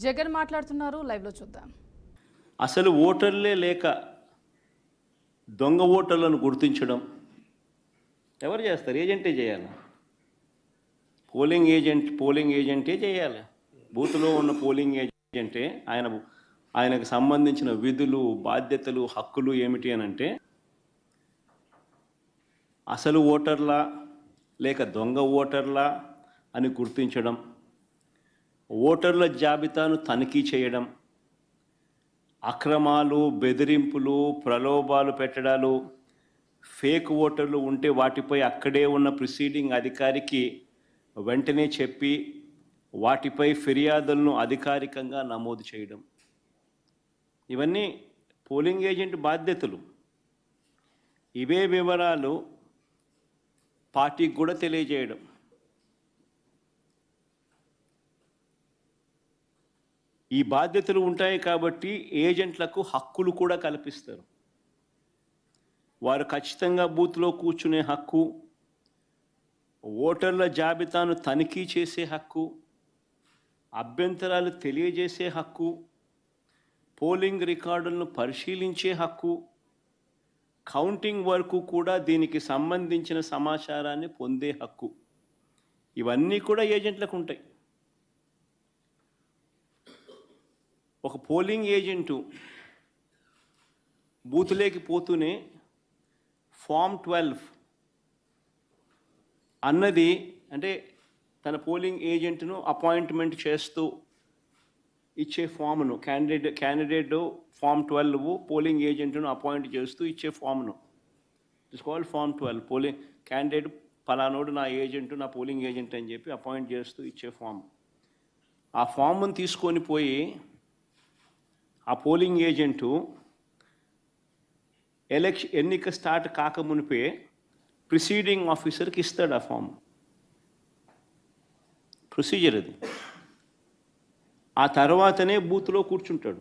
జగన్ మాట్లాడుతున్నారు, లైవ్లో చూద్దాం. అసలు ఓటర్లే లేక దొంగ ఓటర్లను గుర్తించడం ఎవరు చేస్తారు? ఏజెంటే చేయాలి. పోలింగ్ ఏజెంటే చేయాలి. బూత్లో ఉన్న పోలింగ్ ఏజెంటే ఆయనకు సంబంధించిన విధులు, బాధ్యతలు, హక్కులు ఏమిటి అని అంటే అసలు ఓటర్లా లేక దొంగ ఓటర్లా అని గుర్తించడం, ఓటర్ల జాబితాను తనిఖీ చేయడం, అక్రమాలు, బెదిరింపులు, ప్రలోభాలు పెట్టడాలు, ఫేక్ ఓటర్లు ఉంటే వాటిపై అక్కడే ఉన్న ప్రిసీడింగ్ అధికారికి వెంటనే చెప్పి వాటిపై ఫిర్యాదులను అధికారికంగా నమోదు చేయడం, ఇవన్నీ పోలింగ్ ఏజెంట్ బాధ్యతలు. ఇవే వివరాలు పార్టీకి కూడా తెలియజేయడం. ఈ బాధ్యతలు ఉంటాయి కాబట్టి ఏజెంట్లకు హక్కులు కూడా కల్పిస్తారు. వారు ఖచ్చితంగా బూత్లో కూర్చునే హక్కు, ఓటర్ల జాబితాను తనిఖీ చేసే హక్కు, అభ్యంతరాలు తెలియజేసే హక్కు, పోలింగ్ రికార్డులను పరిశీలించే హక్కు, కౌంటింగ్ వరకు కూడా దీనికి సంబంధించిన సమాచారాన్ని పొందే హక్కు, ఇవన్నీ కూడా ఏజెంట్లకు ఉంటాయి. ఒక పోలింగ్ ఏజెంటు బూత్లోకి పోతూనే ఫామ్ 12 అన్నది అంటే తన పోలింగ్ ఏజెంట్ను అపాయింట్మెంట్ చేస్తూ ఇచ్చే ఫామ్ను క్యాండిడేట్ ఫామ్ 12 పోలింగ్ ఏజెంట్ను అపాయింట్ చేస్తూ ఇచ్చే ఫామ్ను it's called form 12. Polling candidate పలానోడు నా ఏజెంట్, నా పోలింగ్ ఏజెంట్ అని చెప్పి అపాయింట్ చేస్తూ ఇచ్చే ఫామ్. ఆ ఫామ్ను తీసుకొని పోయి ఆ పోలింగ్ ఏజెంటు ఎన్నిక స్టార్ట్ కాకమునిపే ప్రిసీడింగ్ ఆఫీసర్కి ఇస్తాడు ఆ ఫామ్. ప్రొసీజర్ అది. ఆ తర్వాతనే బూత్లో కూర్చుంటాడు.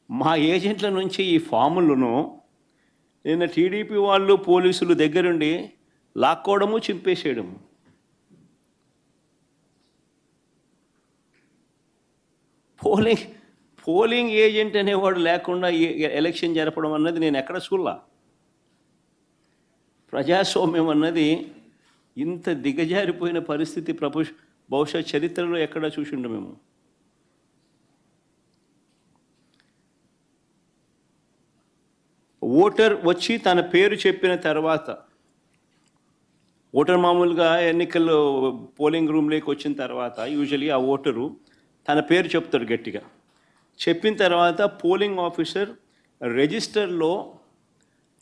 మా ఏజెంట్ల నుంచి ఈ ఫాములను నిన్న టీడీపీ వాళ్ళు, పోలీసులు దగ్గరుండి లాక్కోవడము, చింపేసేయడము. పోలింగ్ ఏజెంట్ అనేవాడు లేకుండా ఎలక్షన్ జరపడం అన్నది నేను ఎక్కడ చూడలా. ప్రజాస్వామ్యం అన్నది ఇంత దిగజారిపోయిన పరిస్థితి బహుశా చరిత్రలో ఎక్కడ చూసిండు మేము. ఓటర్ వచ్చి తన పేరు చెప్పిన తర్వాత, ఓటర్ మామూలుగా ఎన్నికల్లో పోలింగ్ రూమ్లోకి వచ్చిన తర్వాత యూజువలీ ఆ ఓటరు తన పేరు చెప్తాడు గట్టిగా. చెప్పిన తర్వాత పోలింగ్ ఆఫీసర్ రిజిస్టర్లో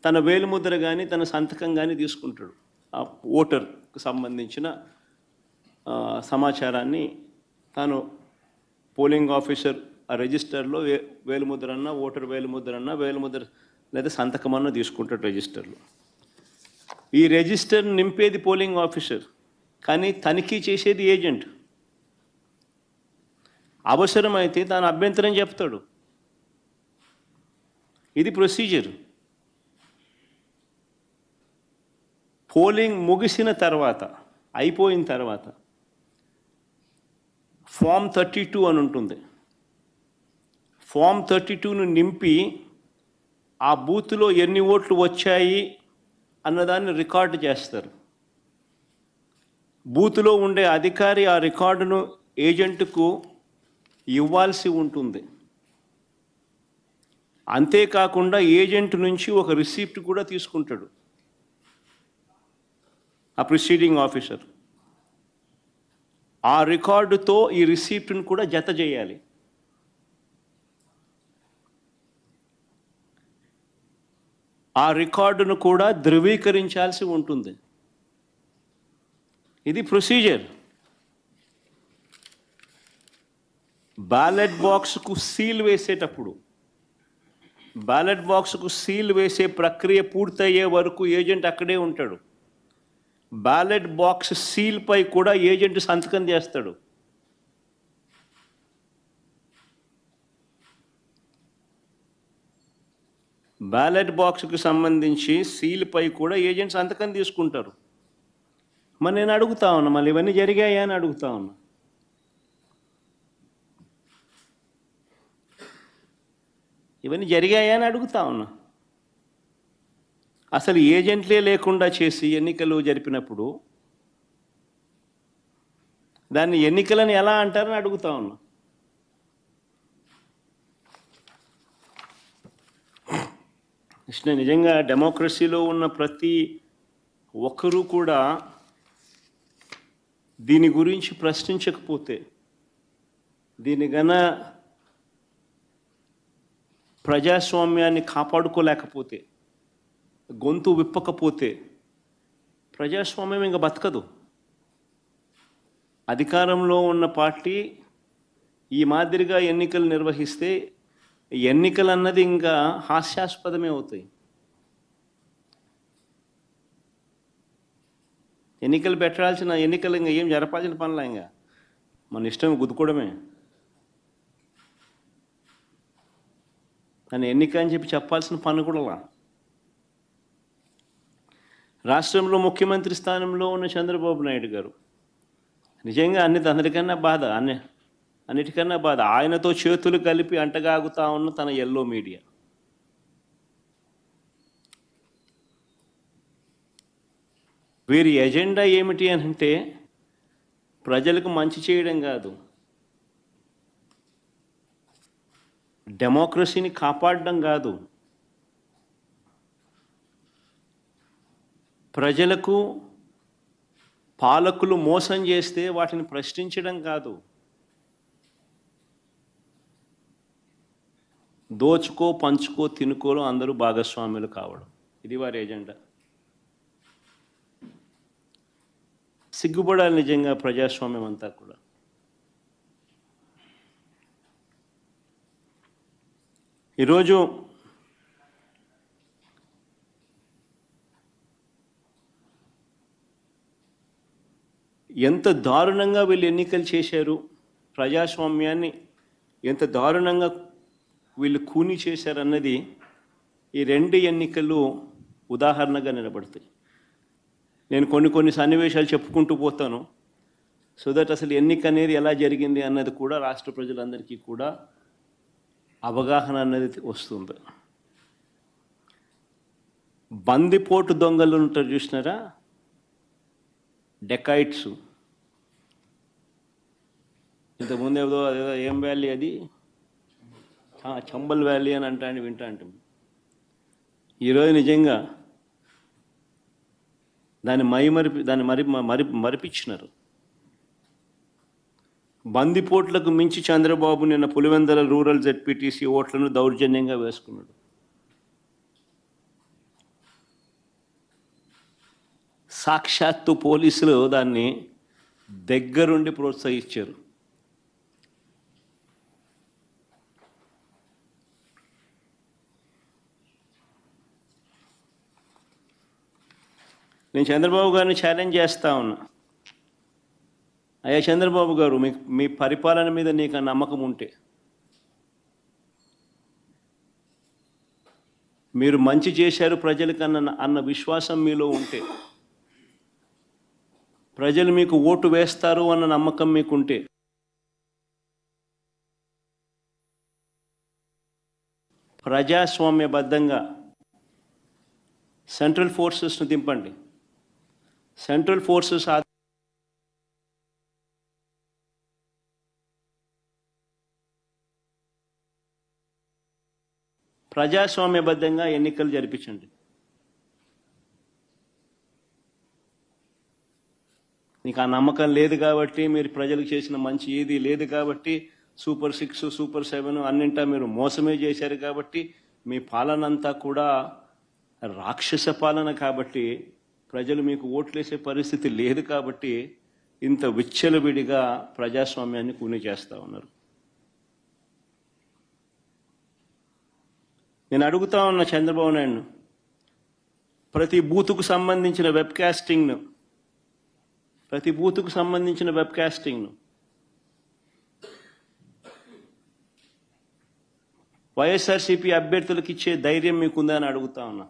తన వేలిముద్ర కానీ తన సంతకం కానీ తీసుకుంటాడు. ఆ ఓటర్కు సంబంధించిన సమాచారాన్ని తాను పోలింగ్ ఆఫీసర్ ఆ రిజిస్టర్లో వేలిముద్రన్నా, ఓటర్ వేలిముద్ర లేదా సంతకమన్నా తీసుకుంటాడు రిజిస్టర్లో. ఈ రిజిస్టర్ నింపేది పోలింగ్ ఆఫీసర్, కానీ తనిఖీ చేసేది ఏజెంట్. అవసరమైతే తాను అభ్యంతరం చెప్తాడు. ఇది ప్రొసీజర్. పోలింగ్ ముగిసిన తర్వాత, అయిపోయిన తర్వాత ఫామ్ 32 అని ఉంటుంది. ఫామ్ 32ను నింపి ఆ బూత్లో ఎన్ని ఓట్లు వచ్చాయి అన్నదాన్ని రికార్డు చేస్తారు. బూత్లో ఉండే అధికారి ఆ రికార్డును ఏజెంట్కు ఇవ్వాల్సి ఉంటుంది. అంతేకాకుండా ఏజెంట్ నుంచి ఒక రిసిప్ట్ కూడా తీసుకుంటాడు ఆ ప్రిసీడింగ్ ఆఫీసర్. ఆ రికార్డుతో ఈ రిసిప్ట్ను కూడా జత చేయాలి. ఆ రికార్డును కూడా ధృవీకరించాల్సి ఉంటుంది. ఇది ప్రొసీజర్. బ్యాలెట్ బాక్స్కు సీల్ వేసేటప్పుడు, బ్యాలెట్ బాక్స్కు సీల్ వేసే ప్రక్రియ పూర్తయ్యే వరకు ఏజెంట్ అక్కడే ఉంటాడు. బ్యాలెట్ బాక్స్ సీల్పై కూడా ఏజెంట్ సంతకం చేస్తాడు. బ్యాలెట్ బాక్స్కు సంబంధించి సీల్పై కూడా ఏజెంట్ సంతకం తీసుకుంటారు. మరి నేను అడుగుతా ఉన్నా, మళ్ళీ ఇవన్నీ జరిగాయా అని అడుగుతా ఉన్నా. ఇవన్నీ జరిగాయా అని అడుగుతా ఉన్నా. అసలు ఏజెంట్లే లేకుండా చేసి ఎన్నికలు జరిపినప్పుడు దాన్ని ఎన్నికలని ఎలా అంటారని అడుగుతా ఉన్నా. కృష్ణ, నిజంగా డెమోక్రసీలో ఉన్న ప్రతి ఒక్కరూ కూడా దీని గురించి ప్రశ్నించకపోతే, దీని గన ప్రజాస్వామ్యాన్ని కాపాడుకోలేకపోతే, గొంతు విప్పకపోతే ప్రజాస్వామ్యం ఇంకా బతకదు. అధికారంలో ఉన్న పార్టీ ఈ మాదిరిగా ఎన్నికలు నిర్వహిస్తే ఎన్నికలు అన్నది ఇంకా హాస్యాస్పదమే అవుతాయి. ఎన్నికలు పెట్టాల్సిన ఎన్నికలు ఇంకా ఏం జరపాల్సిన పనులా, ఇంకా మన ఇష్టం గుద్దుకోవడమే. కానీ ఎన్నిక అని చెప్పి చెప్పాల్సిన పని కూడా. రాష్ట్రంలో ముఖ్యమంత్రి స్థానంలో ఉన్న చంద్రబాబు నాయుడు గారు నిజంగా అందరికన్నా బాధ, అన్నిటికన్నా బాధ ఆయనతో చేతులు కలిపి అంటగాగుతా ఉన్న తన ఎల్లో మీడియా. వీరి ఎజెండా ఏమిటి అని అంటే ప్రజలకు మంచి చేయడం కాదు, డెమోక్రసీని కాపాడడం కాదు, ప్రజలకు పాలకులు మోసం చేస్తే వాటిని ప్రశ్నించడం కాదు, దోచుకో పంచుకో తినుకోలో అందరూ భాగస్వాములు కావడం, ఇది వారి ఎజెండా. సిగ్గుపడాలి నిజంగా ప్రజాస్వామ్యం అంతా కూడా. ఈరోజు ఎంత దారుణంగా వీళ్ళు ఎన్నికలు చేశారు, ప్రజాస్వామ్యాన్ని ఎంత దారుణంగా వీళ్ళు కూని చేశారన్నది ఈ రెండు ఎన్నికలు ఉదాహరణగా నిలబడతాయి. నేను కొన్ని సన్నివేశాలు చెప్పుకుంటూ పోతాను, సో దట్ అసలు ఎన్నిక అనేది ఎలా జరిగింది అన్నది కూడా రాష్ట్ర ప్రజలందరికీ కూడా అవగాహన అన్నది వస్తుంది. బందిపోటు దొంగలు ఉంటారు చూసినారా, డెకాయిట్స్. ఇంతకుముందు అదేదో ఏం వ్యాలీ అది, చంబల్ వ్యాలీ అని వింటా అంటాం. ఈరోజు నిజంగా దాన్ని మరిపించినారు. బందిపోట్లకు మించి చంద్రబాబు నిన్న పులివెందుల రూరల్ జెడ్పీటీసీ ఓట్లను దౌర్జన్యంగా వేసుకున్నాడు. సాక్షాత్తు పోలీసులు దాన్ని దగ్గరుండి ప్రోత్సహించారు. నేను చంద్రబాబు గారిని ఛాలెంజ్ చేస్తా ఉన్నా, అయ్యా చంద్రబాబు గారు, మీ పరిపాలన మీద నీకు నమ్మకం ఉంటే, మీరు మంచి చేశారు ప్రజలకు అన్న విశ్వాసం మీలో ఉంటే, ప్రజలు మీకు ఓటు వేస్తారు అన్న నమ్మకం మీకుంటే, ప్రజాస్వామ్యబద్ధంగా సెంట్రల్ ఫోర్సెస్ను దింపండి. సెంట్రల్ ఫోర్సెస్ ప్రజాస్వామ్యబద్ధంగా ఎన్నికలు జరిపించండి. నీకు ఆ నమ్మకం లేదు కాబట్టి, మీరు ప్రజలకు చేసిన మంచి ఏది లేదు కాబట్టి, సూపర్ 6 సూపర్ 7 అన్నింటా మీరు మోసమే చేశారు కాబట్టి, మీ పాలన అంతా కూడా రాక్షస పాలన కాబట్టి, ప్రజలు మీకు ఓట్లేసే పరిస్థితి లేదు కాబట్టి ఇంత విచ్చలవిడిగా ప్రజాస్వామ్యాన్ని కూని చేస్తూ ఉన్నారు. నేను అడుగుతా ఉన్న చంద్రబాబు నాయుడు, ప్రతి బూతుకు సంబంధించిన వెబ్కాస్టింగ్ను వైఎస్ఆర్సీపీ అభ్యర్థులకు ఇచ్చే ధైర్యం మీకుందా అని అడుగుతా ఉన్నా.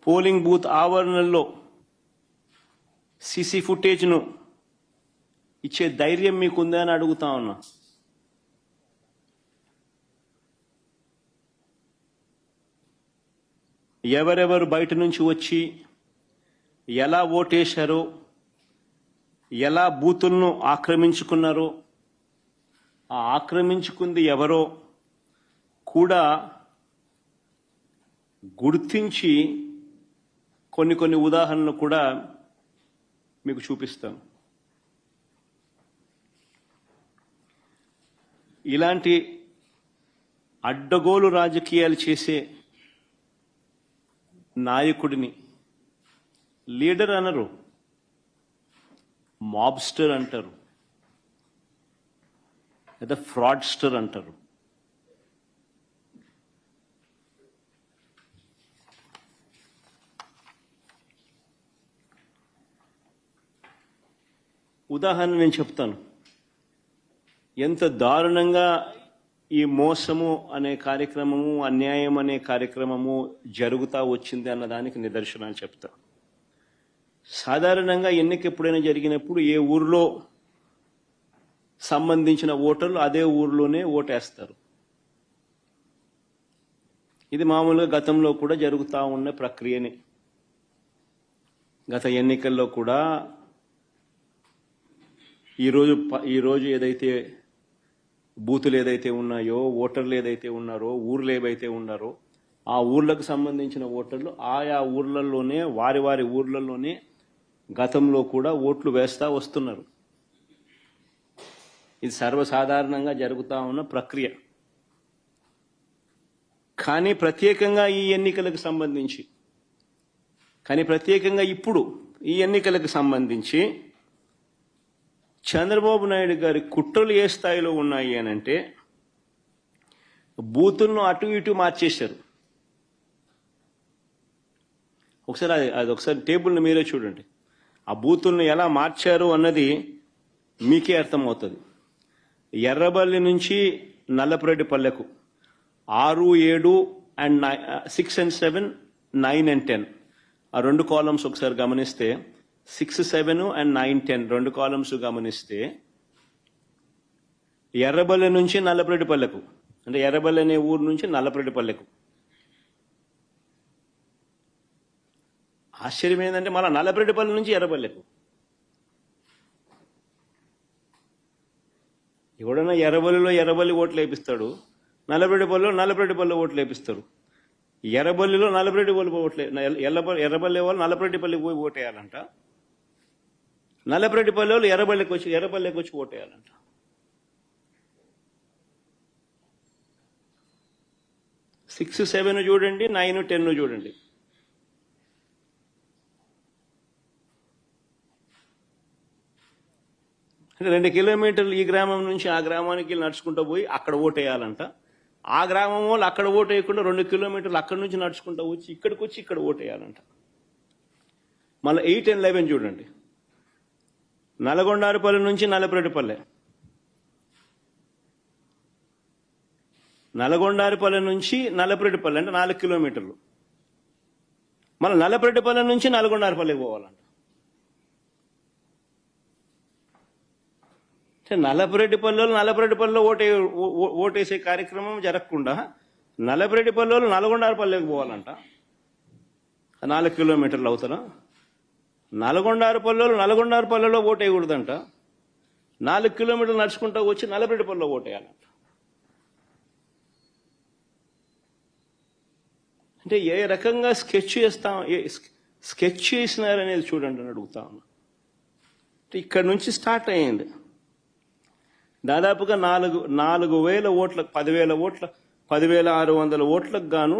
పోలింగ్ బూత్ ఆవరణల్లో సీసీ ఫుటేజ్ను ఇచ్చే ధైర్యం మీకుందా అని అడుగుతా ఉన్నా. ఎవరెవరు బయట నుంచి వచ్చి ఎలా ఓటేశారో, ఎలా బూతులను ఆక్రమించుకున్నారో, ఆ ఆక్రమించుకుంది ఎవరో కూడా గుర్తించి కొన్ని ఉదాహరణలు కూడా మీకు చూపిస్తాం. ఇలాంటి అడ్డగోలు రాజకీయాలు చేసే నాయకుడిని లీడర్ అనరు, మాబ్స్టర్ అంటారు, లేదా ఫ్రాడ్స్టర్ అంటారు. ఉదాహరణ నేను చెప్తాను. ఎంత దారుణంగా ఈ మోసము అనే కార్యక్రమము, అన్యాయం అనే కార్యక్రమము జరుగుతూ వచ్చింది అన్నదానికి నిదర్శనాలు చెప్తా. సాధారణంగా ఎన్నిక ఎప్పుడైనా జరిగినప్పుడు ఏ ఊరిలో సంబంధించిన ఓటర్లు అదే ఊరిలోనే ఓటేస్తారు. ఇది మామూలుగా గతంలో కూడా జరుగుతూ ఉన్న ప్రక్రియనే. గత ఎన్నికల్లో కూడా ఈరోజు ఏదైతే బూతులు ఏదైతే ఉన్నాయో, ఓటర్లు ఏదైతే ఉన్నారో, ఊర్లు ఏవైతే ఉన్నారో, ఆ ఊర్లకు సంబంధించిన ఓటర్లు ఆయా ఊర్లలోనే, వారి ఊర్లలోనే గతంలో కూడా ఓట్లు వేస్తా వస్తున్నారు. ఇది సర్వసాధారణంగా జరుగుతూ ఉన్న ప్రక్రియ. కానీ ప్రత్యేకంగా ఈ ఎన్నికలకు ఇప్పుడు ఈ ఎన్నికలకు సంబంధించి చంద్రబాబు నాయుడు గారి కుట్రలు ఏ స్థాయిలో ఉన్నాయి అనంటే, బూతులను అటు ఇటు మార్చేశారు. ఒకసారి టేబుల్ని మీరే చూడండి. ఆ బూతులను ఎలా మార్చారు అన్నది మీకే అర్థమవుతుంది. ఎర్రబల్లి నుంచి నల్లపురెడ్డిపల్లెకు 6, 7 and 6 and 7, 9 and 10 ఆ రెండు కాలమ్స్ ఒకసారి గమనిస్తే, 6, 7 and 9, 10 రెండు కాలమ్స్ గమనిస్తే, ఎర్రబల్లి నుంచి నల్లపురెడ్డిపల్లెకు, అంటే ఎర్రబల్లి అనే ఊరు నుంచి నల్లపురెడ్డిపల్లెకు. ఆశ్చర్యం ఏంటంటే మళ్ళీ నల్లపురెడ్డిపల్లి నుంచి ఎర్రబల్లెకు. ఎవడన్నా ఎర్రబల్లి ఓట్లు వేపిస్తాడు, నల్లపురెడ్డిపల్లిలో ఓట్లు వేపిస్తారు. ఎర్రబల్లిలో ఎర్రబల్లి వాళ్ళు నల్లపురెడ్డిపల్లికి పోయి ఓటేయాలంట, నల్లపురెడ్డిపల్లి వాళ్ళు ఎర్రబల్లికి వచ్చి ఓటేయాలంట. సిక్స్ 7 చూడండి, 9, 10 చూడండి. అంటే 2 కిలోమీటర్లు ఈ గ్రామం నుంచి ఆ గ్రామానికి నడుచుకుంటూ పోయి అక్కడ ఓటేయాలంట. ఆ గ్రామం వాళ్ళు అక్కడ ఓటేయకుండా 2 కిలోమీటర్లు అక్కడి నుంచి నడుచుకుంటూ వచ్చి ఇక్కడ ఓటేయాలంట. మళ్ళీ 8 and 11 చూడండి. నల్గొండారుపల్లి నుంచి నల్లపురెడ్డిపల్లె, నల్గొండారుపల్లి నుంచి నల్లపురెడ్డిపల్లె అంటే 4 కిలోమీటర్లు. మళ్ళీ నల్లపురెడ్డిపల్లె నుంచి నల్గొండారుపల్లికి పోవాలంట. నల్లపురెడ్డిపల్లిలో ఓటేసే కార్యక్రమం జరగకుండా నల్లపురెడ్డిపల్లిలో నల్గొండారుపల్లికి పోవాలంట. 4 కిలోమీటర్లు అవుతారా? నల్గొండారుపల్లిలో ఓటేయకూడదంట. 4 కిలోమీటర్లు నడుచుకుంటూ వచ్చి నల్లపురెడ్డిపల్లిలో ఓటేయాలంట. అంటే ఏ రకంగా స్కెచ్ చేసినారనేది చూడండి అని అడుగుతా ఉన్నా. ఇక్కడ నుంచి స్టార్ట్ అయ్యింది. దాదాపుగా 4,000 ఓట్లకు 10,600 ఓట్లకు గాను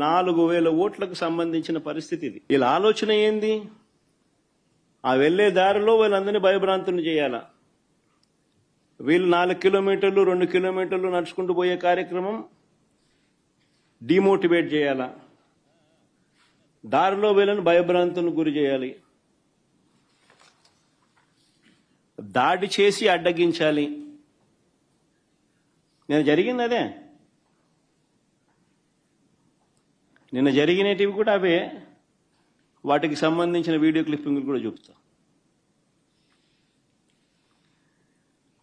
4,000 ఓట్లకు సంబంధించిన పరిస్థితి ఇది. వీళ్ళ ఆలోచన ఏంది? ఆ వెళ్లే దారిలో వీళ్ళందరినీ భయభ్రాంతులు చేయాలా? వీళ్ళు 4 కిలోమీటర్లు 2 కిలోమీటర్లు నడుచుకుంటూ పోయే కార్యక్రమం డిమోటివేట్ చేయాలా? దారిలో వీళ్ళని భయభ్రాంతులకు గురి చేయాలి, దాడి చేసి అడ్డగించాలి. నేను జరిగింది అదే. నిన్న జరిగినటివి కూడా అవే. వాటికి సంబంధించిన వీడియో క్లిప్పింగ్లు కూడా చూపుతా.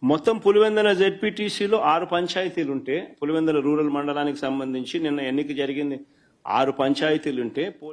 మొత్తం పులివెందుల జెడ్పీటీసీలో 6 పంచాయతీలు ఉంటే, పులివెందుల రూరల్ మండలానికి సంబంధించి నిన్న ఎన్నిక జరిగింది, 6 పంచాయతీలు ఉంటే